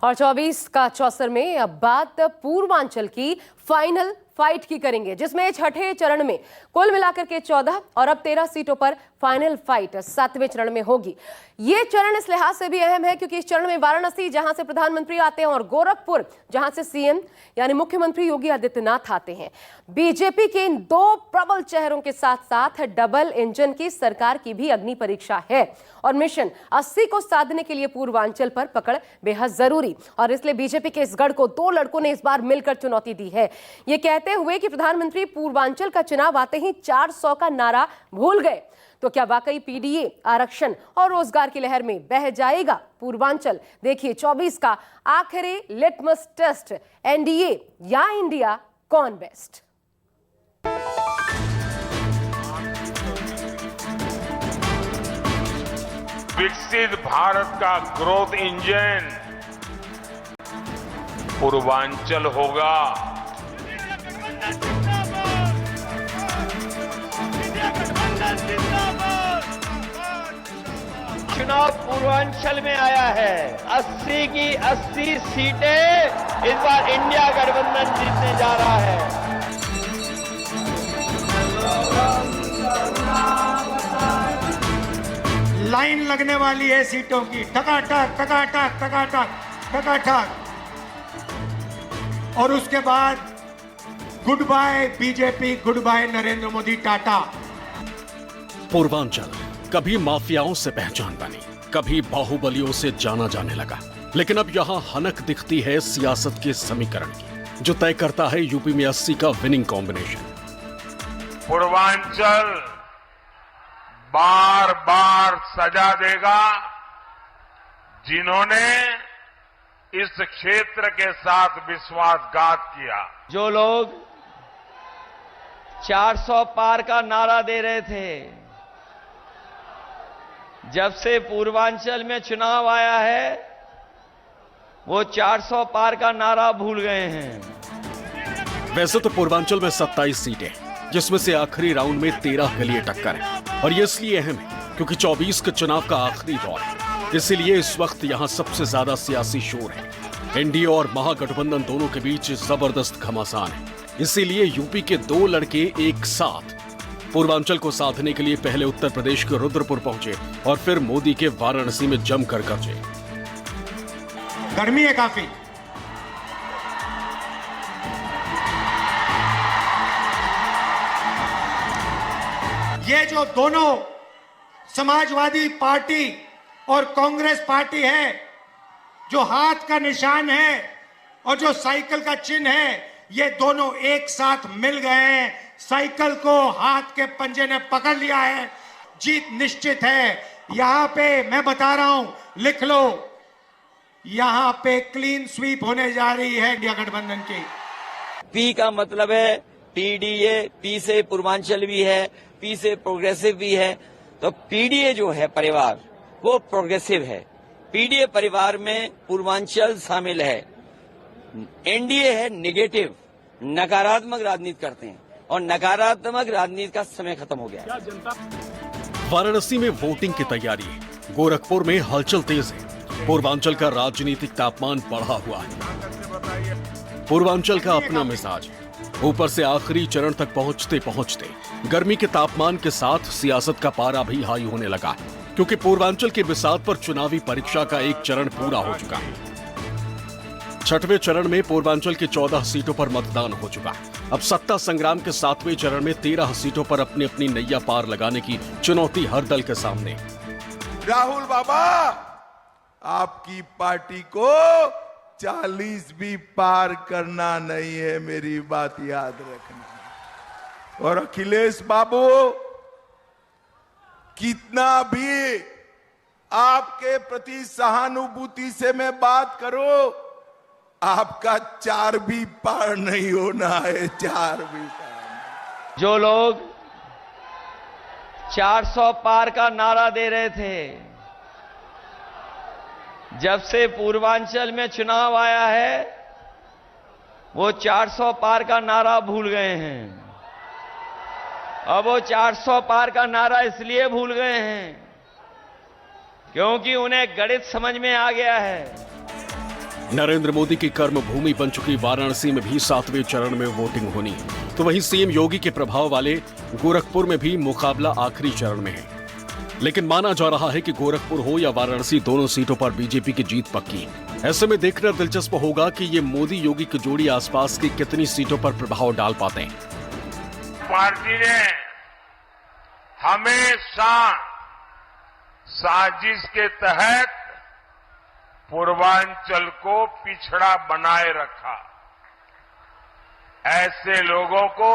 और 24 का चौसर में अब बात पूर्वांचल की फाइनल फाइट की करेंगे, जिसमें छठे चरण में कुल मिलाकर के 14 और अब 13 सीटों पर फाइनल फाइट 7वें चरण में होगी। ये चरण इस लिहाज से भी अहम है क्योंकि इस चरण में वाराणसी, जहां से प्रधानमंत्री आते हैं, और गोरखपुर, जहां से सीएम यानी मुख्यमंत्री योगी आदित्यनाथ आते हैं। बीजेपी के इन दो प्रबल चेहरों के साथ साथ डबल इंजन की सरकार की भी अग्नि परीक्षा है और मिशन 80 को साधने के लिए पूर्वांचल पर पकड़ बेहद जरूरी। और इसलिए बीजेपी के इस गढ़ को दो लड़कों ने इस बार मिलकर चुनौती दी है, ये कहते हुए कि प्रधानमंत्री पूर्वांचल का चुनाव आते ही 400 का नारा भूल गए। तो क्या वाकई पीडीए, आरक्षण और रोजगार की लहर में बह जाएगा पूर्वांचल? देखिए 24 का आखिरी लिटमस टेस्ट, एनडीए या इंडिया, कौन बेस्ट? विकसित भारत का ग्रोथ इंजन पूर्वांचल होगा। चुनाव पूर्वांचल में आया है। 80 की 80 सीटें इस बार इंडिया गठबंधन जीतने जा रहा है। लाइन लगने वाली है सीटों की, टकाटक टकाटक टकाटक टकाटक। और उसके बाद good bye BJP, good bye Narendra Modi, tata. Purvanchal कभी माफियाओं से पहचान बनी, कभी बाहुबलियों से जाना जाने लगा, लेकिन अब यहां हनक दिखती है सियासत के समीकरण की, जो तय करता है यूपी में 80 का विनिंग कॉम्बिनेशन। पूर्वांचल बार बार सजा देगा जिन्होंने इस क्षेत्र के साथ विश्वासघात किया। जो लोग 400 पार का नारा दे रहे थे, जब से पूर्वांचल में चुनाव आया है वो 400 पार का नारा भूल गए हैं। वैसे तो पूर्वांचल में 27 सीटें, जिसमें से आखिरी राउंड में 13 के लिए टक्कर है, और ये इसलिए अहम है क्योंकि 24 के चुनाव का आखिरी दौर है। इसीलिए इस वक्त यहां सबसे ज्यादा सियासी शोर है। एनडीए और महागठबंधन दोनों के बीच जबरदस्त घमासान है। इसीलिए यूपी के दो लड़के एक साथ पूर्वांचल को साधने के लिए पहले उत्तर प्रदेश के रुद्रपुर पहुंचे और फिर मोदी के वाराणसी में जमकर गरजे। गर्मी है काफी। ये जो दोनों समाजवादी पार्टी और कांग्रेस पार्टी है, जो हाथ का निशान है और जो साइकिल का चिन्ह है, ये दोनों एक साथ मिल गए हैं। साइकिल को हाथ के पंजे ने पकड़ लिया है। जीत निश्चित है। यहां पे मैं बता रहा हूं, लिख लो, यहां पे क्लीन स्वीप होने जा रही है इंडिया गठबंधन की। पी का मतलब है पीडीए, पी से पूर्वांचल भी है, पी से प्रोग्रेसिव भी है। तो पीडीए जो है परिवार, वो प्रोग्रेसिव है। पीडीए परिवार में पूर्वांचल शामिल है। एनडीए है निगेटिव, नकारात्मक राजनीति करते हैं, और नकारात्मक राजनीति का समय खत्म हो गया है। वाराणसी में वोटिंग की तैयारी है, गोरखपुर में हलचल तेज है। पूर्वांचल का राजनीतिक तापमान बढ़ा हुआ है। पूर्वांचल का अपना मिजाज है। ऊपर से आखिरी चरण तक पहुंचते पहुंचते गर्मी के तापमान के साथ सियासत का पारा भी हाई होने लगा है, क्योंकि पूर्वांचल के बिसात पर चुनावी परीक्षा का एक चरण पूरा हो चुका है। छठवें चरण में पूर्वांचल की 14 सीटों पर मतदान हो चुका है। अब सत्ता संग्राम के 7वें चरण में 13 सीटों पर अपनी अपनी नैया पार लगाने की चुनौती हर दल के सामने। राहुल बाबा, आपकी पार्टी को 40 भी पार करना नहीं है, मेरी बात याद रखना। और अखिलेश बाबू, कितना भी आपके प्रति सहानुभूति से मैं बात करूं, आपका 4 भी पार नहीं होना है। 4 भी पार। जो लोग 400 पार का नारा दे रहे थे, जब से पूर्वांचल में चुनाव आया है वो 400 पार का नारा भूल गए हैं। अब वो 400 पार का नारा इसलिए भूल गए हैं क्योंकि उन्हें गणित समझ में आ गया है। नरेंद्र मोदी की कर्म भूमि बन चुकी वाराणसी में भी 7वें चरण में वोटिंग होनी, तो वहीं सीएम योगी के प्रभाव वाले गोरखपुर में भी मुकाबला आखिरी चरण में है। लेकिन माना जा रहा है कि गोरखपुर हो या वाराणसी, दोनों सीटों पर बीजेपी की जीत पक्की। ऐसे में देखना दिलचस्प होगा कि ये मोदी योगी की जोड़ी आसपास की कितनी सीटों पर प्रभाव डाल पाते हैं। पार्टी ने हमेशा साजिश के तहत पूर्वांचल को पिछड़ा बनाए रखा। ऐसे लोगों को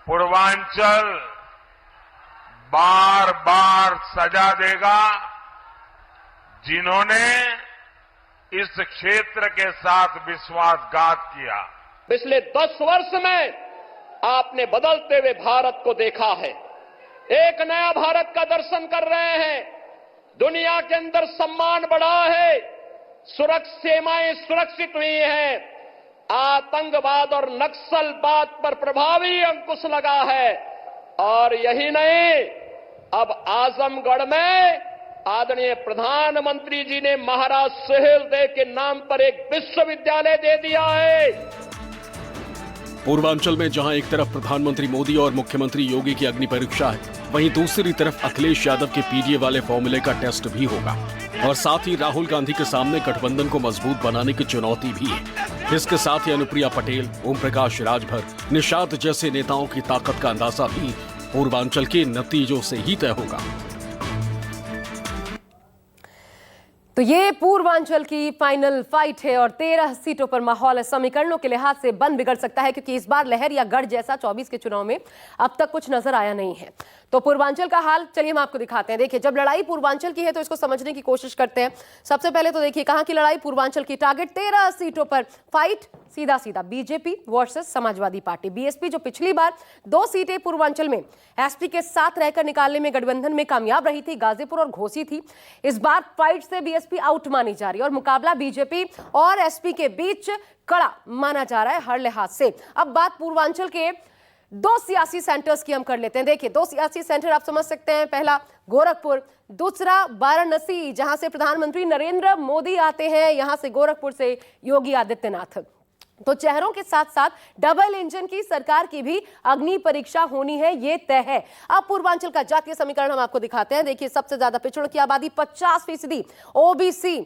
पूर्वांचल बार बार सजा देगा जिन्होंने इस क्षेत्र के साथ विश्वासघात किया। पिछले 10 वर्ष में आपने बदलते हुए भारत को देखा है। एक नया भारत का दर्शन कर रहे हैं। दुनिया के अंदर सम्मान बढ़ा है, सीमाएं सुरक्षित हुई हैं, आतंकवाद और नक्सलवाद पर प्रभावी अंकुश लगा है। और यही नहीं, अब आजमगढ़ में आदरणीय प्रधानमंत्री जी ने महाराज सुहेलदेव के नाम पर एक विश्वविद्यालय दे दिया है। पूर्वांचल में जहां एक तरफ प्रधानमंत्री मोदी और मुख्यमंत्री योगी की अग्नि परीक्षा है, वहीं दूसरी तरफ अखिलेश यादव के पीडीए वाले फॉर्मूले का टेस्ट भी होगा। और साथ ही राहुल गांधी के सामने गठबंधन को मजबूत बनाने की चुनौती भी है। इसके साथ ही अनुप्रिया पटेल, ओम प्रकाश राजभर, निषाद जैसे नेताओं की ताकत का अंदाजा भी पूर्वांचल के नतीजों से ही तय होगा। तो ये पूर्वांचल की फाइनल फाइट है और 13 सीटों पर माहौल समीकरणों के लिहाज से बन बिगड़ सकता है, क्योंकि इस बार लहर या गढ़ जैसा 24 के चुनाव में अब तक कुछ नजर आया नहीं है। तो पूर्वांचल का हाल चलिए हम आपको दिखाते हैं। देखिए, जब लड़ाई पूर्वांचल की है तो इसको समझने की कोशिश करते हैं। सबसे पहले तो देखिए कहां की लड़ाई पूर्वांचल की। टारगेट 13 सीटों पर फाइट, सीधा सीधा BJP versus Samajwadi party. BSP जो पिछली बार 2 सीटें पूर्वांचल में एसपी के साथ रहकर निकालने में गठबंधन में कामयाब रही थी, गाजीपुर और घोसी थी, इस बार फाइट से बीएसपी आउट मानी जा रही है और मुकाबला बीजेपी और एसपी के बीच कड़ा माना जा रहा है हर लिहाज से। अब बात पूर्वांचल के 2 सियासी सेंटर्स की हम कर लेते हैं। देखिए, 2 सियासी सेंटर आप समझ सकते हैं। पहला गोरखपुर, दूसरा वाराणसी, जहां से प्रधानमंत्री नरेंद्र मोदी आते हैं, यहां से गोरखपुर से योगी आदित्यनाथ। तो चेहरों के साथ साथ डबल इंजन की सरकार की भी अग्नि परीक्षा होनी है, ये तय है। अब पूर्वांचल का जातीय समीकरण हम आपको दिखाते हैं। देखिए, सबसे ज्यादा पिछड़ों की आबादी 50%, ओबीसी,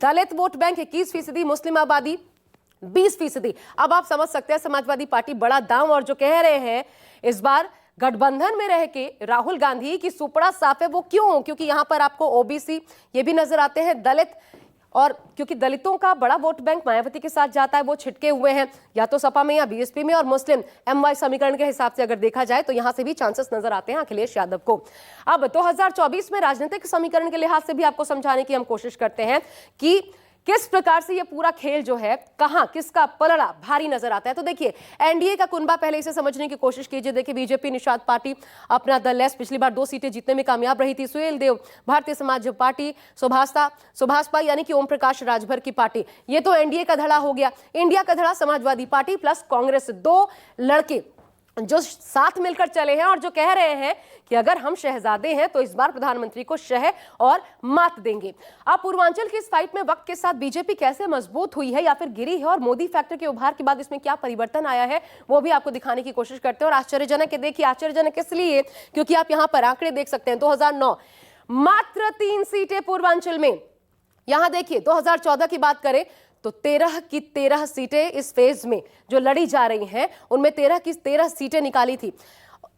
दलित वोट बैंक 21%, मुस्लिम आबादी 20%। अब आप समझ सकते हैं समाजवादी पार्टी बड़ा दांव और जो कह रहे हैं इस बार गठबंधन में रह के राहुल गांधी की सुपड़ा साफ है। वो क्यों? क्योंकि यहां पर आपको ओबीसी ये भी नजर आते हैं, दलित, और क्योंकि दलितों का बड़ा वोट बैंक मायावती के साथ जाता है, वो छिटके हुए हैं या तो सपा में या बीएसपी में, और मुस्लिम एमवाई समीकरण के हिसाब से अगर देखा जाए तो यहां से भी चांसेस नजर आते हैं अखिलेश यादव को। अब 2024 में राजनीतिक समीकरण के लिहाज से भी आपको समझाने की हम कोशिश करते हैं कि किस प्रकार से ये पूरा खेल जो है कहां किसका पलड़ा भारी नजर आता है। तो देखिए, एनडीए का कुनबा पहले इसे समझने की कोशिश कीजिए। देखिए, बीजेपी निषाद पार्टी अपना दल लेस पिछली बार 2 सीटें जीतने में कामयाब रही थी। सुहेलदेव, भारतीय समाज पार्टी, सुभाषपा यानी कि ओम प्रकाश राजभर की पार्टी, ये तो एनडीए का धड़ा हो गया। इंडिया का धड़ा समाजवादी पार्टी प्लस कांग्रेस, 2 लड़के जो साथ मिलकर चले हैं और जो कह रहे हैं कि अगर हम शहजादे हैं तो इस बार प्रधानमंत्री को शह और मात देंगे। अब पूर्वांचल की इस फाइट में वक्त के साथ बीजेपी कैसे मजबूत हुई है या फिर गिरी है, और मोदी फैक्टर के उभार के बाद इसमें क्या परिवर्तन आया है, वो भी आपको दिखाने की कोशिश करते हैं। और आश्चर्यजनक है, देखिए आश्चर्यजनक इसलिए क्योंकि आप यहां पर आंकड़े देख सकते हैं। 2009 मात्र 3 सीटें पूर्वांचल में। यहां देखिए 2014 की बात करें तो 13 की 13 सीटें इस फेज में जो लड़ी जा रही हैं उनमें 13 की 13 सीटें निकाली थी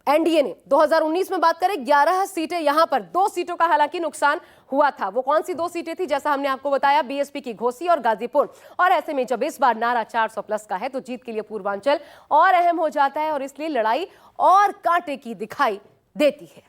एनडीए ने। 2019 में बात करें 11 सीटें, यहां पर 2 सीटों का हालांकि नुकसान हुआ था। वो कौन सी 2 सीटें थी? जैसा हमने आपको बताया, बीएसपी की घोसी और गाजीपुर। और ऐसे में जब इस बार नारा 400 प्लस का है तो जीत के लिए पूर्वांचल और अहम हो जाता है और इसलिए लड़ाई और कांटे की दिखाई देती है।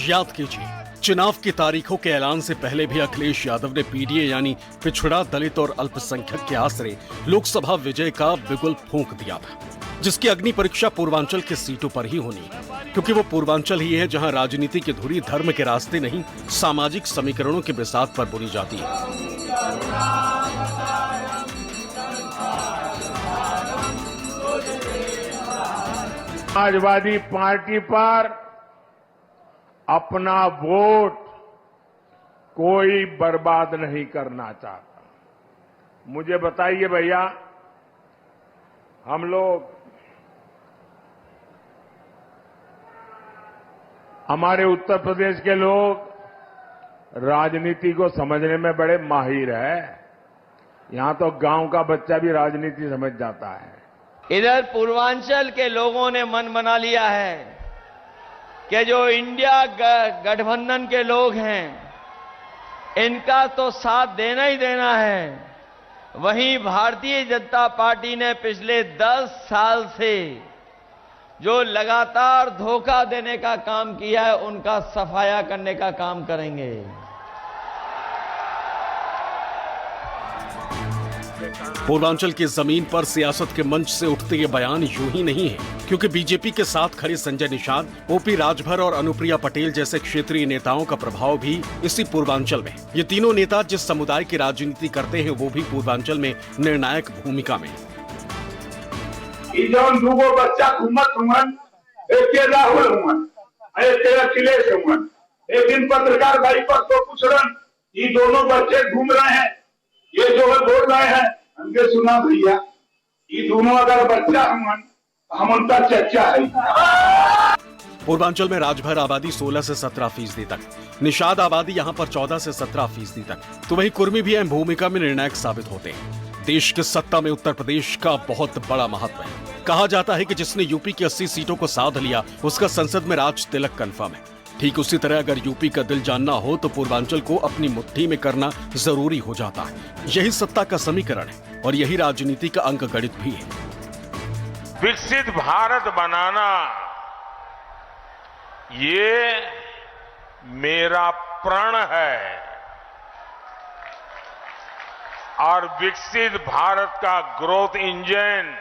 याद कीजिए, चुनाव की तारीखों के ऐलान से पहले भी अखिलेश यादव ने पीडीए यानी पिछड़ा, दलित और अल्पसंख्यक के आसरे लोकसभा विजय का बिगुल फूंक दिया था, जिसकी अग्नि परीक्षा पूर्वांचल के सीटों पर ही होनी, क्योंकि वो पूर्वांचल ही है जहां राजनीति की धुरी धर्म के रास्ते नहीं, सामाजिक समीकरणों के बिसात पर बुनी जाती है। समाजवादी पार्टी पर अपना वोट कोई बर्बाद नहीं करना चाहता। मुझे बताइए भैया, हम लोग हमारे उत्तर प्रदेश के लोग राजनीति को समझने में बड़े माहिर है। यहां तो गांव का बच्चा भी राजनीति समझ जाता है। इधर पूर्वांचल के लोगों ने मन बना लिया है कि जो इंडिया गठबंधन के लोग हैं, इनका तो साथ देना ही देना है। वहीं भारतीय जनता पार्टी ने पिछले 10 साल से जो लगातार धोखा देने का काम किया है, उनका सफाया करने का काम करेंगे। पूर्वांचल की जमीन पर सियासत के मंच से उठते ये बयान यूं ही नहीं है, क्योंकि बीजेपी के साथ खड़े संजय निषाद, ओपी राजभर और अनुप्रिया पटेल जैसे क्षेत्रीय नेताओं का प्रभाव भी इसी पूर्वांचल में। ये तीनों नेता जिस समुदाय की राजनीति करते हैं, वो भी पूर्वांचल में निर्णायक भूमिका में। दूगो बच्चा घूमत हुमन, एक के राहुल हुमन, एक के अखिलेश हुमन। एक दिन पत्रकार भाई पर तो पूछ रहे, ये दोनों बच्चे घूम रहे हैं, ये जो है बोल रहे हैं, हमके सुना भैया, ये दोनों अगर बच्चा हुमन, हम उनका चर्चा है। पूर्वांचल में राजभर आबादी 16 से 17% तक, निषाद आबादी यहाँ पर 14 से 17% तक, तो वहीं कुर्मी भी अहम भूमिका में निर्णायक साबित होते हैं। देश की सत्ता में उत्तर प्रदेश का बहुत बड़ा महत्व है। कहा जाता है कि जिसने यूपी की 80 सीटों को साध लिया, उसका संसद में राज तिलक कंफर्म है। ठीक उसी तरह अगर यूपी का दिल जानना हो तो पूर्वांचल को अपनी मुट्ठी में करना जरूरी हो जाता है। यही सत्ता का समीकरण है और यही राजनीति का अंक गणित भी है। विकसित भारत बनाना, ये मेरा प्रण है और विकसित भारत का ग्रोथ इंजन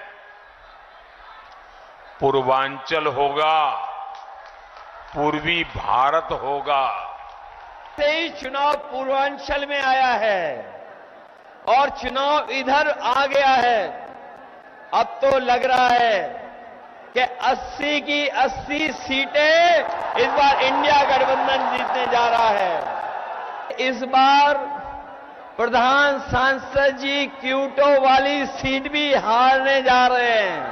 पूर्वांचल होगा, पूर्वी भारत होगा। से ही चुनाव पूर्वांचल में आया है और चुनाव इधर आ गया है। अब तो लग रहा है कि 80 की 80 सीटें इस बार इंडिया गठबंधन जीतने जा रहा है। इस बार प्रधान सांसद जी क्यूटो वाली सीट भी हारने जा रहे हैं।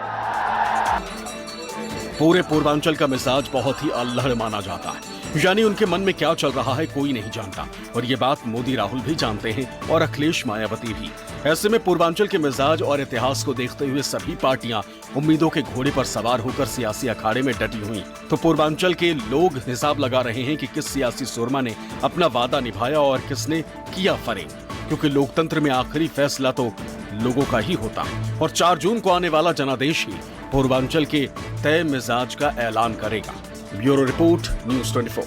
पूरे पूर्वांचल का मिजाज बहुत ही अल्हड़ माना जाता है, यानी उनके मन में क्या चल रहा है कोई नहीं जानता। और ये बात मोदी राहुल भी जानते हैं और अखिलेश मायावती भी। ऐसे में पूर्वांचल के मिजाज और इतिहास को देखते हुए सभी पार्टियां उम्मीदों के घोड़े पर सवार होकर सियासी अखाड़े में डटी हुई। तो पूर्वांचल के लोग हिसाब लगा रहे हैं कि किस सियासी सुरमा ने अपना वादा निभाया और किसने किया फरेब, क्योंकि लोकतंत्र में आखिरी फैसला तो लोगों का ही होता है। और 4 जून को आने वाला जनादेश ही पूर्वांचल के तय मिजाज का ऐलान करेगा। Bureau report, news 24।